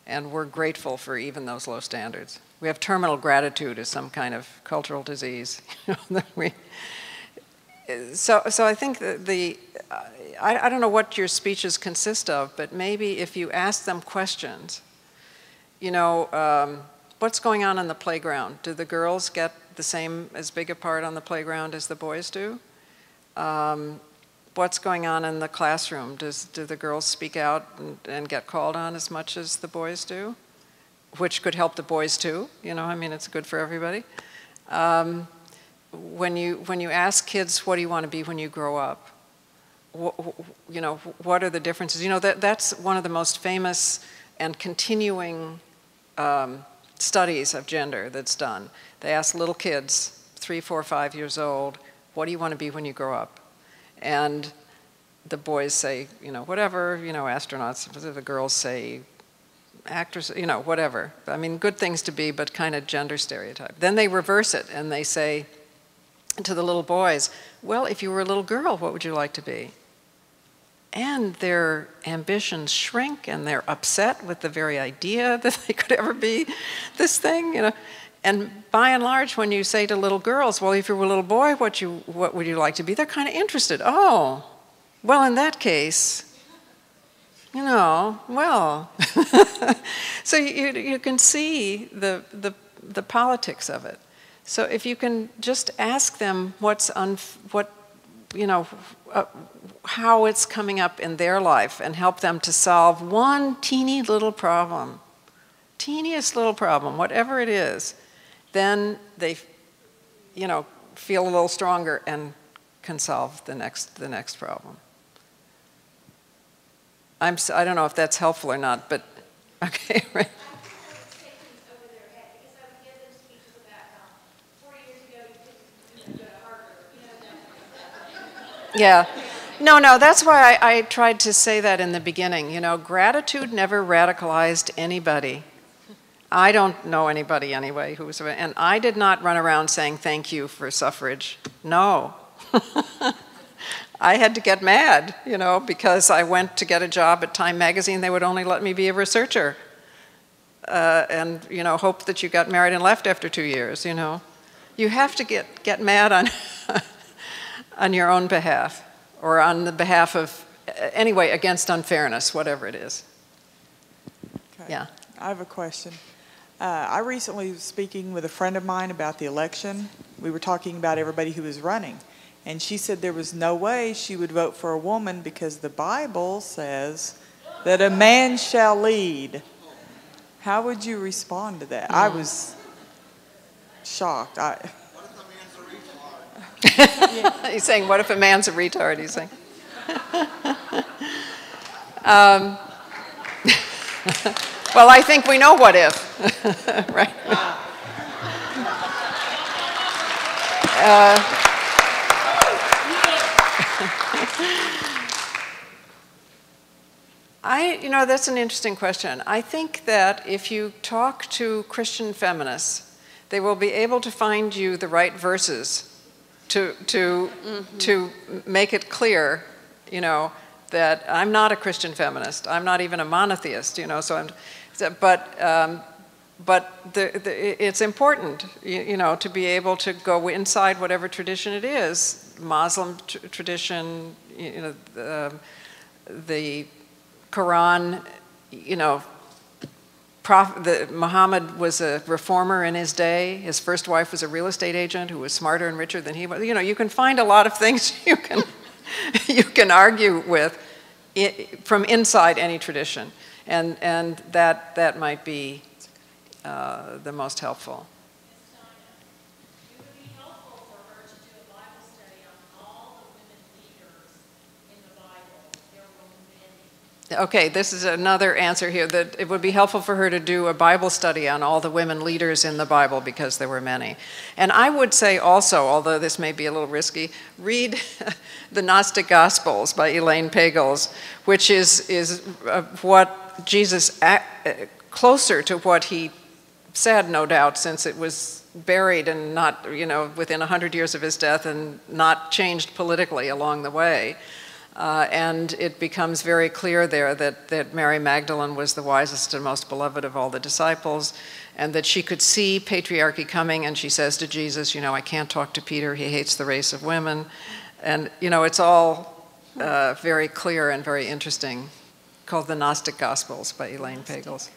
and we're grateful for even those low standards. We have terminal gratitude as some kind of cultural disease. So I think that I don't know what your speeches consist of, but maybe if you ask them questions, you know, what's going on in the playground? Do the girls get the same, as big a part on the playground as the boys do? What's going on in the classroom? Do the girls speak out and get called on as much as the boys do? Which could help the boys too, you know, I mean, it's good for everybody. When you ask kids, what do you want to be when you grow up? You know, what are the differences? You know, that's one of the most famous and continuing studies of gender that's done. They ask little kids, 3, 4, 5 years old, what do you want to be when you grow up? And the boys say, you know, whatever, you know, astronauts. The girls say, actors, you know, whatever. I mean, good things to be, but kind of gender stereotype. Then they reverse it, and they say to the little boys, well, if you were a little girl, what would you like to be? And their ambitions shrink, and they're upset with the very idea that they could ever be this thing, you know. And by and large, when you say to little girls, well, if you were a little boy, what would you like to be? They're kind of interested. Oh, well, in that case, you know, well. So you can see the politics of it. So if you can just ask them how it's coming up in their life and help them to solve one teeny little problem, teeniest little problem, whatever it is, then they, you know, feel a little stronger and can solve the next problem. I don't know if that's helpful or not, but okay, right. Yeah. No, that's why I tried to say that in the beginning. You know, gratitude never radicalized anybody. I don't know anybody anyway and I did not run around saying thank you for suffrage. No. I had to get mad, you know, because I went to get a job at Time magazine. They would only let me be a researcher. And, you know, hope that you got married and left after 2 years, you know. You have to get mad on, on your own behalf, or on the behalf of, anyway, against unfairness, whatever it is. Okay. Yeah. I have a question. I recently was speaking with a friend of mine about the election. We were talking about everybody who was running. And she said there was no way she would vote for a woman because the Bible says that a man shall lead. How would you respond to that? I was shocked. What if a man's a retard? He's saying, what if a man's a retard? He's saying. Well, I think we know what if, right? You know, that's an interesting question. I think that if you talk to Christian feminists, they will be able to find you the right verses to make it clear, you know, that I'm not a Christian feminist. I'm not even a monotheist, you know. It's important, you know, to be able to go inside whatever tradition it is, Muslim tradition, you know, the Quran, you know, Muhammad was a reformer in his day. His first wife was a real estate agent who was smarter and richer than he was. You know, you can find a lot of things you can argue with from inside any tradition, and that might be the most helpful. Okay, this is another answer here, that it would be helpful for her to do a Bible study on all the women leaders in the Bible because there were many. And I would say also, although this may be a little risky, read the Gnostic Gospels by Elaine Pagels, which is what Jesus, closer to what he said, no doubt, since it was buried and not, you know, within 100 years of his death and not changed politically along the way. And it becomes very clear there that Mary Magdalene was the wisest and most beloved of all the disciples, and that she could see patriarchy coming, and she says to Jesus, you know, I can't talk to Peter, he hates the race of women. And, you know, it's all very clear and very interesting, called The Gnostic Gospels by Elaine Pagels.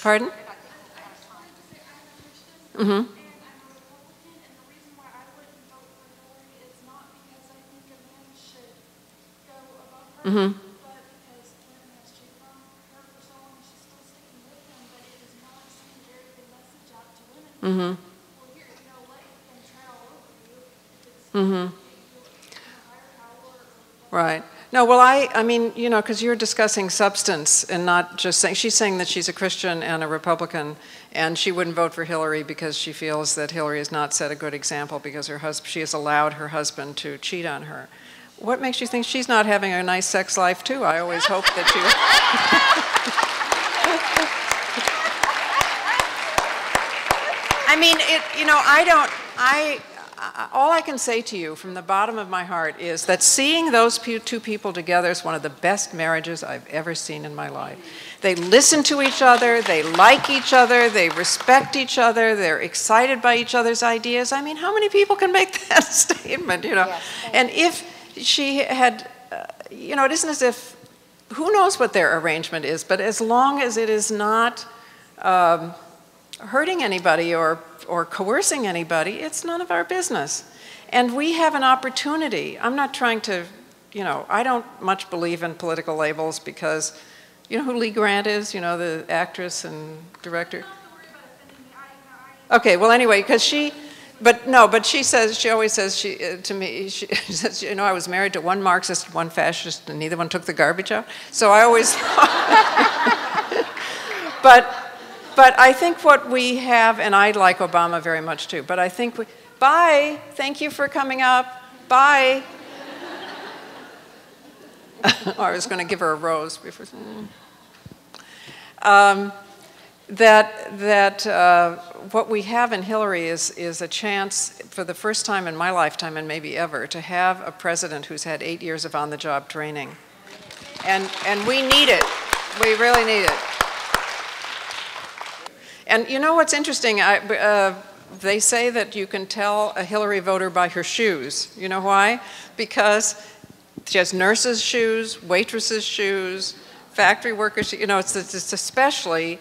Pardon? Mm-hmm. Mm-hmm. Mm-hmm. Mm-hmm. Right. No, well, I mean, you know, because you're discussing substance and not just saying, she's saying that she's a Christian and a Republican, and she wouldn't vote for Hillary because she feels that Hillary has not set a good example because she has allowed her husband to cheat on her. What makes you think she's not having a nice sex life, too? I always hope that she... I mean, you know, all I can say to you from the bottom of my heart is that seeing those two people together is one of the best marriages I've ever seen in my life. They listen to each other, they like each other, they respect each other, they're excited by each other's ideas. I mean, how many people can make that statement, you know? Yes, and if she had, you know, it isn't as if, who knows what their arrangement is, but as long as it is not hurting anybody or coercing anybody, it's none of our business. And we have an opportunity. I'm not trying to, you know, I don't much believe in political labels because, you know who Lee Grant is, you know, the actress and director? Okay, well anyway, because she, but she says, she always says to me, she says, you know, I was married to one Marxist, one fascist, and neither one took the garbage out. So I always, but I think what we have, and I like Obama very much too, but I think bye, thank you for coming up, bye. Oh, I was going to give her a rose before. What we have in Hillary is a chance for the first time in my lifetime and maybe ever to have a president who's had 8 years of on-the-job training. And we need it. We really need it. And you know what's interesting? They say that you can tell a Hillary voter by her shoes. You know why? Because she has nurses' shoes, waitresses' shoes, factory workers' shoes. You know, it's especially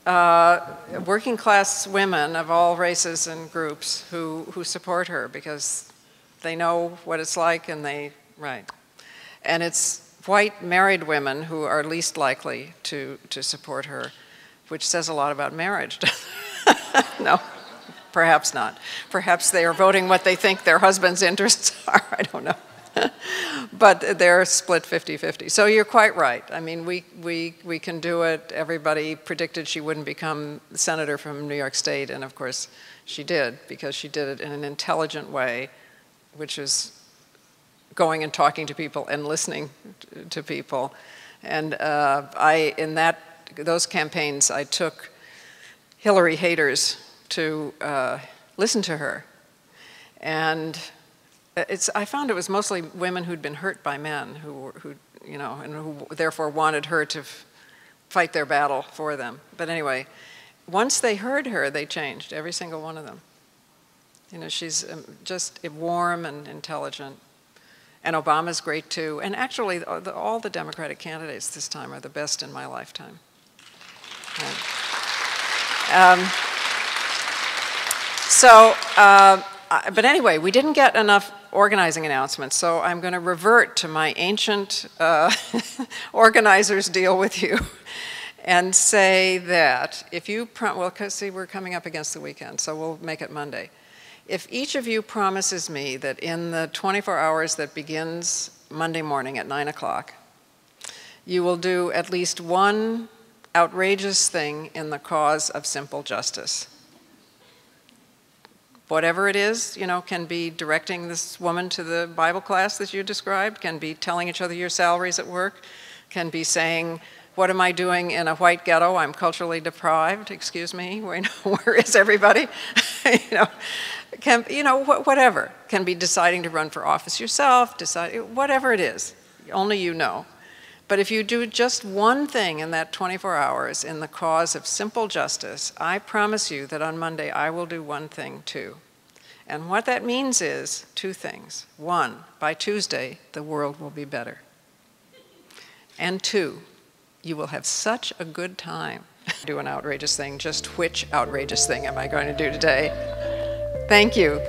working class women of all races and groups who support her because they know what it's like and right. And it's white married women who are least likely to support her, which says a lot about marriage. No, perhaps not. Perhaps they are voting what they think their husband's interests are. I don't know. But they're split 50-50. So you're quite right. I mean, we can do it. Everybody predicted she wouldn't become senator from New York State, and of course she did, because she did it in an intelligent way, which is going and talking to people and listening to people. And in those campaigns, I took Hillary haters to listen to her. And I found it was mostly women who'd been hurt by men who you know, and who therefore wanted her to fight their battle for them. But anyway, once they heard her, they changed, every single one of them. You know, she's just warm and intelligent. And Obama's great too. And actually, all the Democratic candidates this time are the best in my lifetime. But anyway, we didn't get enough organizing announcements, so I'm going to revert to my ancient organizer's deal with you and say that if you, well, see, we're coming up against the weekend, so we'll make it Monday. If each of you promises me that in the 24 hours that begins Monday morning at 9 o'clock, you will do at least one outrageous thing in the cause of simple justice. Whatever it is, you know, can be directing this woman to the Bible class that you described, can be telling each other your salaries at work, can be saying what am I doing in a white ghetto? I'm culturally deprived, excuse me, where is everybody? Whatever. Can be deciding to run for office yourself, whatever it is, only you know. But if you do just one thing in that 24 hours in the cause of simple justice, I promise you that on Monday I will do one thing too. And what that means is two things. One, by Tuesday, the world will be better. And two, you will have such a good time. Do an outrageous thing, just which outrageous thing am I going to do today? Thank you.